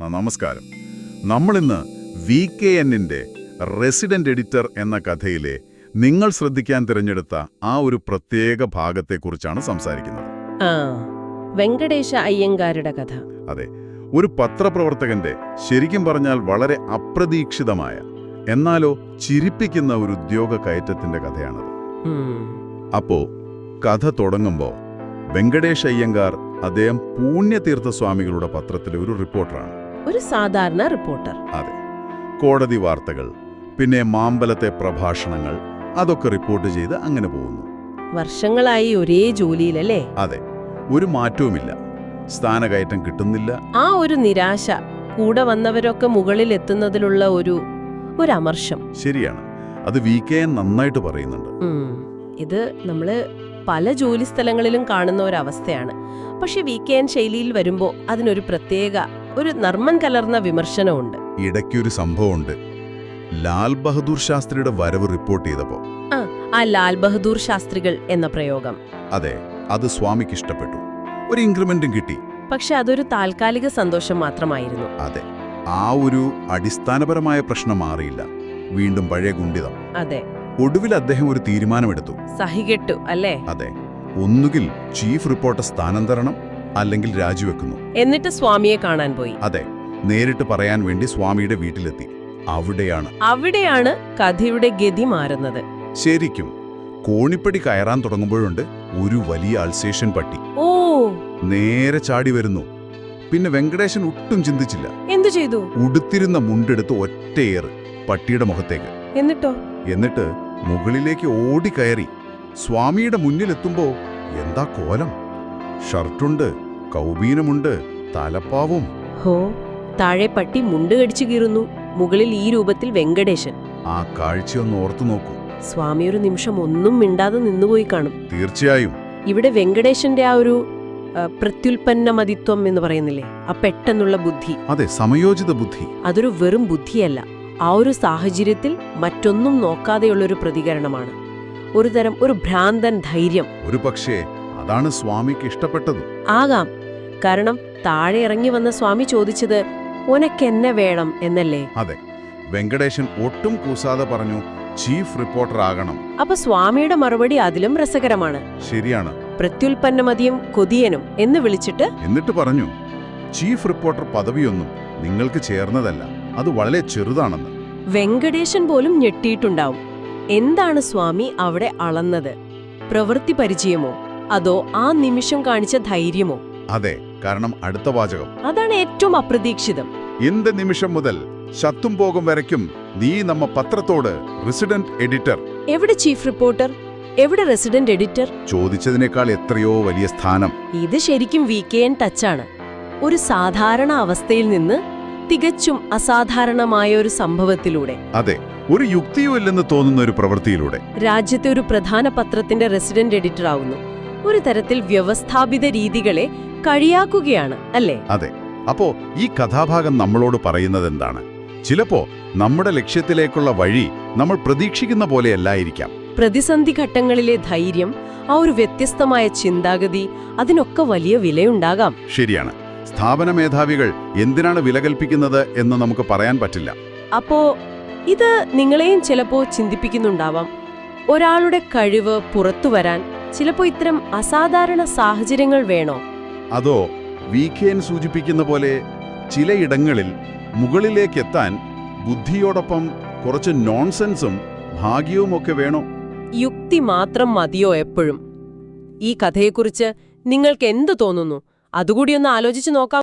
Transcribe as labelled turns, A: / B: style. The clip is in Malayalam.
A: നമസ്കാരം. നമ്മളിന്ന് VKNന്റെ റെസിഡന്റ് എഡിറ്റർ എന്ന കഥയിലെ നിങ്ങൾ ശ്രദ്ധിക്കാൻ തിരഞ്ഞെടുത്ത ആ ഒരു പ്രത്യേക ഭാഗത്തെക്കുറിച്ചാണ് സംസാരിക്കുന്നത്.
B: വെങ്കടേശ അയ്യങ്കാരുടെ കഥ.
A: അതെ, ഒരു പത്രപ്രവർത്തകന്റെ ശരിക്കും പറഞ്ഞാൽ വളരെ അപ്രതീക്ഷിതമായ എന്നാലോ ചിരിപ്പിക്കുന്ന ഒരു ഉദ്യോഗ കയറ്റത്തിന്റെ കഥയാണത്. അപ്പോ കഥ തുടങ്ങുമ്പോൾ വെങ്കടേഷ് അയ്യങ്കാർ അദ്ദേഹം പുണ്യതീർത്ഥസ്വാമികളുടെ പത്രത്തിലെ ഒരു റിപ്പോർട്ടറാണ്.
B: ഒരു സാധാരണ റിപ്പോർട്ടർ.
A: അതെ, കോടതി വാർത്തകൾ, പിന്നെ മാമ്പലത്തെ പ്രഭാഷണങ്ങൾ, അതൊക്കെ റിപ്പോർട്ട് ചെയ്ത് അങ്ങനെ പോകുന്നു.
B: വർഷങ്ങളായി ഒരേ ജോലിയിലല്ലേ?
A: അതെ, ഒരു മാറ്റവുമില്ല. സ്ഥാനകയറ്റം കിട്ടുന്നില്ല. ആ
B: ഒരു നിരാശ, കൂടെ വന്നവരൊക്കെ മുകളിൽ എത്തുന്നതിലുള്ള ഒരു അമർഷം.
A: ശരിയാണ്, അത് VKN നന്നായിട്ട് പറയുന്നുണ്ട്.
B: ഇത് നമ്മള് പല ജോലി സ്ഥലങ്ങളിലും കാണുന്ന ഒരവസ്ഥയാണ്. പക്ഷെ VKN ശൈലിയിൽ വരുമ്പോൾ അതിനൊരു പ്രത്യേക, ഒരു നർമ്മൻ കലർന്ന വിമർശനമുണ്ട്.
A: ഇടയ്ക്കൊരു സംഭവമുണ്ട്. ലാൽ ബഹദൂർ ശാസ്ത്രിയുടെ വരവ് റിപ്പോർട്ട് ചെയ്തപ്പോ
B: ആ ലാൽ ബഹദൂർ ശാസ്ത്രികൾ എന്ന പ്രയോഗം,
A: അതെ, അത് സ്വാമിക്ക് ഇഷ്ടപ്പെട്ടു. ഒരു ഇൻക്രിമെന്റും കിട്ടി.
B: പക്ഷെ അതൊരു താൽക്കാലിക സന്തോഷം മാത്രമായിരുന്നു.
A: അതെ, ആ ഒരു അടിസ്ഥാനപരമായ പ്രശ്നം മാറിയില്ല. വീണ്ടും പഴയ ഗുണ്ടിതം.
B: അതെ,
A: ഒടുവിൽ അദ്ദേഹം ഒരു തീരുമാനമെടുത്തു.
B: സഹികെട്ടു അല്ലേ?
A: അതെ, ഒന്നുകിൽ ചീഫ് റിപ്പോർട്ടർ സ്ഥാനാന്തരണം, അല്ലെങ്കിൽ രാജിവെക്കുന്നു.
B: എന്നിട്ട് സ്വാമിയെ കാണാൻ പോയി.
A: അതെ, നേരിട്ട് പറയാൻ വേണ്ടി സ്വാമിയുടെ വീട്ടിലെത്തി.
B: അവിടെയാണ് കഥയുടെ ഗതി മാറുന്നത്.
A: ശരിക്കും കോണിപ്പടി കയറാൻ തുടങ്ങുമ്പോഴുണ്ട് ഒരു വലിയ അൾസേഷൻ പട്ടി നേരെ ചാടി വരുന്നു. പിന്നെ വെങ്കടേശൻ ഒട്ടും ചിന്തിച്ചില്ല.
B: എന്തു ചെയ്തു?
A: ഉടുത്തിരുന്ന മുണ്ടെടുത്ത് ഒറ്റയേറ് പട്ടിയുടെ മുഖത്തേക്ക്. എന്നിട്ട് മുകളിലേക്ക് ഓടിക്കയറി. സ്വാമിയുടെ മുന്നിലെത്തുമ്പോ എന്താ കോലം! ഷർട്ടുണ്ട്, കൗബീനമുണ്ട്, തലപ്പാവും.
B: താഴെ പട്ടി മുണ്ട് കടിച്ചു കീറുന്നു, മുകളിൽ ഈ രൂപത്തിൽ വെങ്കടേശൻ.
A: ആ കാഴ്ചയൊന്ന് ഓർത്തു നോക്കൂ.
B: സ്വാമി ഒരു നിമിഷം ഒന്നും മിണ്ടാതെ നിന്നുപോയി കാണും.
A: തീർച്ചയായും.
B: ഇവിടെ വെങ്കടേശന്റെ ആ ഒരു പ്രത്യുൽപ്പന്നമതിത്വം എന്ന് പറയുന്നില്ലേ, ആ പെട്ടെന്നുള്ള ബുദ്ധി.
A: അതെ, സമയോചിത ബുദ്ധി.
B: അതൊരു വെറും ബുദ്ധിയല്ല, ആ ഒരു സാഹചര്യത്തിൽ മറ്റൊന്നും നോക്കാതെയുള്ളൊരു പ്രതികരണമാണ്. ഒരു ഭ്രാന്തൻ ധൈര്യം.
A: ഒരു പക്ഷേ അതാണ് സ്വാമിക്ക് ഇഷ്ടപ്പെട്ടത്.
B: ആകാം. കാരണം താഴെ ഇറങ്ങി വന്ന സ്വാമി ചോദിച്ചത് "ഒനക്കെന്നെ വേണം" എന്നല്ലേ?
A: അതെ, വെങ്കടേശൻ ഒട്ടും കൂസാതെ പറഞ്ഞു, ചീഫ് റിപ്പോർട്ടർ ആകണം.
B: അപ്പൊ സ്വാമിയുടെ മറുപടി അതിലും രസകരമാണ്.
A: ശരിയാണ്.
B: പ്രത്യുൽപ്പന്നമതിയും കൊതിയനും എന്ന് വിളിച്ചിട്ട്
A: എന്നിട്ട് പറഞ്ഞു, ചീഫ് റിപ്പോർട്ടർ പദവിയൊന്നും നിങ്ങൾക്ക് ചേർന്നതല്ല, അത് വളരെ ചെറുതാണെന്ന്.
B: വെങ്കടേശൻ പോലും ഞെട്ടിയിട്ടുണ്ടാവും. എന്താണ് സ്വാമി അവിടെ അളന്നത്? പ്രവൃത്തി പരിചയമോ, അതോ ആ നിമിഷം കാണിച്ച ധൈര്യമോ?
A: അതെ, കാരണം അടുത്ത വാചകം
B: അതാണ് ഏറ്റവും അപ്രതീക്ഷിതം.
A: എന്ത് നിമിഷം മുതൽ ശത്തും പോകും വരയ്ക്കും നീ നമ്മ പത്രത്തോട് റെസിഡന്റ് എഡിറ്റർ.
B: എവിടെ ചീഫ് റിപ്പോർട്ടർ, എവിടെ റെസിഡന്റ് എഡിറ്റർ?
A: ചോദിച്ചതിനേക്കാൾ എത്രയോ വലിയ സ്ഥാനം.
B: ഇത് ശരിക്കും VKN ടച്ചാണ്. ഒരു സാധാരണ അവസ്ഥയിൽ നിന്ന് തികച്ചും അസാധാരണമായ ഒരു സംഭവത്തിലൂടെ.
A: അതെ, ഒരു യുക്തിയുമില്ലെന്ന് തോന്നുന്ന ഒരു പ്രവൃത്തിയിലൂടെ
B: രാജ്യത്തെ ഒരു പ്രധാന പത്രത്തിന്റെ റെസിഡന്റ് എഡിറ്റർ ആവുന്നു. ഒരു തരത്തിൽ വ്യവസ്ഥാപിത രീതികളെ കഴിയാക്കുകയാണ് അല്ലേ?
A: അതെ. അപ്പോ ഈ കഥാഭാഗം നമ്മളോട് പറയുന്നത് എന്താണ്? ചിലപ്പോ നമ്മുടെ ലക്ഷ്യത്തിലേക്കുള്ള വഴി നമ്മൾ പ്രതീക്ഷിക്കുന്ന പോലെയല്ലായിരിക്കാം.
B: പ്രതിസന്ധി ഘട്ടങ്ങളിലെ ധൈര്യം, ആ ഒരു വ്യത്യസ്തമായ ചിന്താഗതി, അതിനൊക്കെ വലിയ വിലയുണ്ടാകാം.
A: ശരിയാണ്. സ്ഥാപന മേധാവികൾ എന്തിനാണ് വില കൽപ്പിക്കുന്നത് എന്ന് നമുക്ക് പറയാൻ പറ്റില്ല.
B: അപ്പോ ഇത് നിങ്ങളെയും ചിലപ്പോ ചിന്തിപ്പിക്കുന്നുണ്ടാവാം. ഒരാളുടെ കഴിവ് പുറത്തുവരാൻ ചിലപ്പോ ഇത്തരം അസാധാരണ സാഹചര്യങ്ങൾ വേണോ?
A: അതോ VKN സൂചിപ്പിക്കുന്ന പോലെ ചിലയിടങ്ങളിൽ മുകളിലേക്കെത്താൻ ബുദ്ധിയോടൊപ്പം കുറച്ച് നോൺസെൻസും ഭാഗ്യവുമൊക്കെ വേണോ?
B: യുക്തി മാത്രം മതിയോ എപ്പോഴും? ഈ കഥയെക്കുറിച്ച് നിങ്ങൾക്ക് എന്ത് തോന്നുന്നു? അതുകൂടി ഒന്ന് ആലോചിച്ച് നോക്കാം.